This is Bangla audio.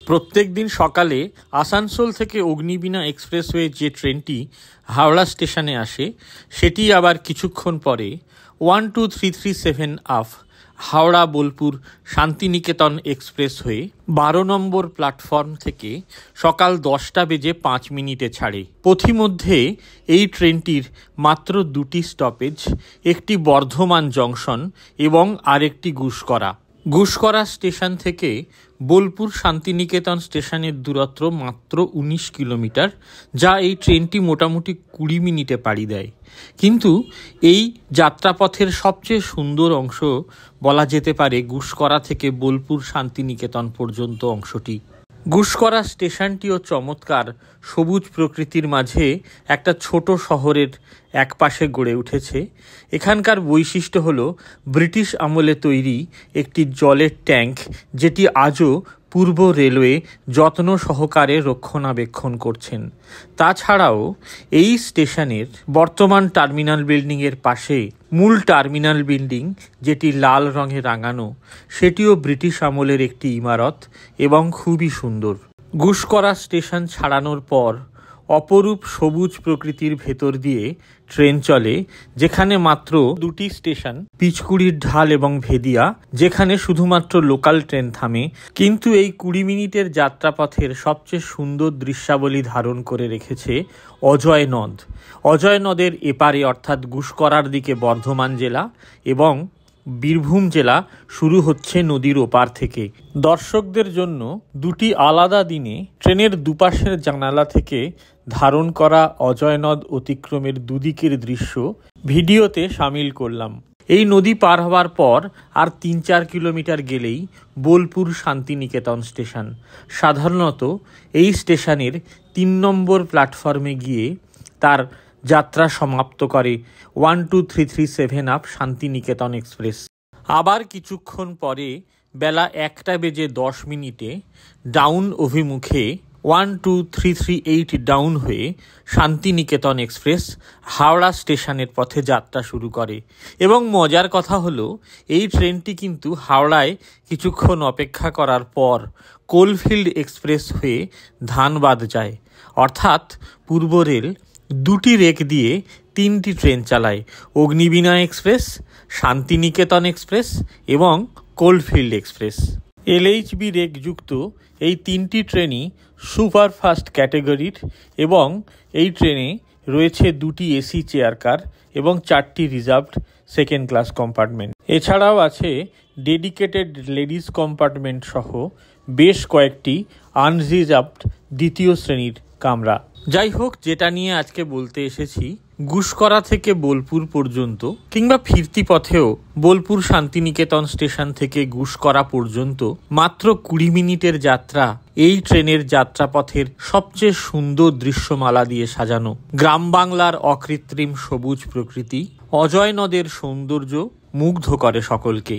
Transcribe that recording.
প্রত্যেক দিন সকালে আসানসোল থেকে অগ্নিবীণা এক্সপ্রেসওয়ে যে ট্রেনটি হাওড়া স্টেশনে আসে সেটি আবার কিছুক্ষণ পরে 12337 আফ হাওড়া বোলপুর শান্তিনিকেতন এক্সপ্রেস হয়ে 12 নম্বর প্ল্যাটফর্ম থেকে সকাল 10:05 ছাড়ে। পথিমধ্যে এই ট্রেনটির মাত্র দুটি স্টপেজ, একটি বর্ধমান জংশন এবং আরেকটি গুসকরা স্টেশন থেকে বোলপুর শান্তিনিকেতন স্টেশনের দূরত্ব মাত্র 19 কিলোমিটার, যা এই ট্রেনটি মোটামুটি 20 মিনিটে পাড়ি দেয়। কিন্তু এই যাত্রাপথের সবচেয়ে সুন্দর অংশ বলা যেতে পারে গুসকরা থেকে বোলপুর শান্তিনিকেতন পর্যন্ত অংশটি। গুসকরা স্টেশনটিও চমৎকার সবুজ প্রকৃতির মাঝে একটা ছোট শহরের একপাশে গড়ে উঠেছে। এখানকার বৈশিষ্ট্য হলো ব্রিটিশ আমলে তৈরি একটি জলের ট্যাঙ্ক, যেটি আজও পূর্ব রেলওয়ে যত্ন সহকারে রক্ষণাবেক্ষণ করছেন। তাছাড়াও এই স্টেশনের বর্তমান টার্মিনাল বিল্ডিংয়ের পাশে মূল টার্মিনাল বিল্ডিং, যেটি লাল রঙে রাঙানো, সেটিও ব্রিটিশ আমলের একটি ইমারত এবং খুবই সুন্দর। গুসকরা স্টেশন ছাড়ানোর পর অপরূপ সবুজ প্রকৃতির ভেতর দিয়ে ট্রেন চলে, যেখানে মাত্র দুটি স্টেশন, পিচকুড়ির ঢাল এবং ভেদিয়া, যেখানে শুধুমাত্র লোকাল ট্রেন থামে। কিন্তু এই 20 মিনিটের যাত্রাপথের সবচেয়ে সুন্দর দৃশ্যাবলী ধারণ করে রেখেছে অজয় নদ। অজয় নদের এপারে অর্থাৎ গুসকরার দিকে বর্ধমান জেলা এবং বীরভূম জেলা শুরু হচ্ছে নদীর ওপার থেকে। দর্শকদের জন্য দুটি আলাদা দিনে ট্রেনের দুপাশের জানালা থেকে ধারণ করা অজয় নদ অতিক্রমের দুদিকের দৃশ্য ভিডিওতে সামিল করলাম। এই নদী পার হওয়ার পর আর 3-4 কিলোমিটার গেলেই বোলপুর শান্তিনিকেতন স্টেশন। সাধারণত এই স্টেশনের 3 নম্বর প্ল্যাটফর্মে গিয়ে তার যাত্রা সমাপ্ত করে 12337 আপ শান্তিনিকেতন এক্সপ্রেস। আবার কিছুক্ষণ পরে বেলা 1:10 ডাউন অভিমুখে 12338 ডাউন হয়ে শান্তিনিকেতন এক্সপ্রেস হাওড়া স্টেশনের পথে যাত্রা শুরু করে। এবং মজার কথা হলো, এই ট্রেনটি কিন্তু হাওড়ায় কিছুক্ষণ অপেক্ষা করার পর কোলফিল্ড এক্সপ্রেস হয়ে ধানবাদ যায়। অর্থাৎ পূর্ব রেল দুটি রেক দিয়ে 3টি ট্রেন চালায়: অগ্নিবীণা এক্সপ্রেস, শান্তিনিকেতন এক্সপ্রেস এবং কোলফিল্ড এক্সপ্রেস। এলএইচবি রেকযুক্ত এই 3টি ট্রেনই সুপারফাস্ট ক্যাটেগরির এবং এই ট্রেনে রয়েছে 2টি এসি চেয়ার কার এবং 4টি রিজার্ভড সেকেন্ড ক্লাস কম্পার্টমেন্ট। এছাড়াও আছে ডেডিকেটেড লেডিস কম্পার্টমেন্ট সহ বেশ কয়েকটি আনরিজার্ভড দ্বিতীয় শ্রেণীর কামরা। যাই হোক, যেটা নিয়ে আজকে বলতে এসেছি, গুসকরা থেকে বোলপুর পর্যন্ত কিংবা ফিরতি পথেও বোলপুর শান্তিনিকেতন স্টেশন থেকে গুসকরা পর্যন্ত মাত্র 20 মিনিটের যাত্রা এই ট্রেনের যাত্রাপথের সবচেয়ে সুন্দর দৃশ্যমালা দিয়ে সাজানো। গ্রাম বাংলার অকৃত্রিম সবুজ প্রকৃতি, অজয় নদের সৌন্দর্য মুগ্ধ করে সকলকে।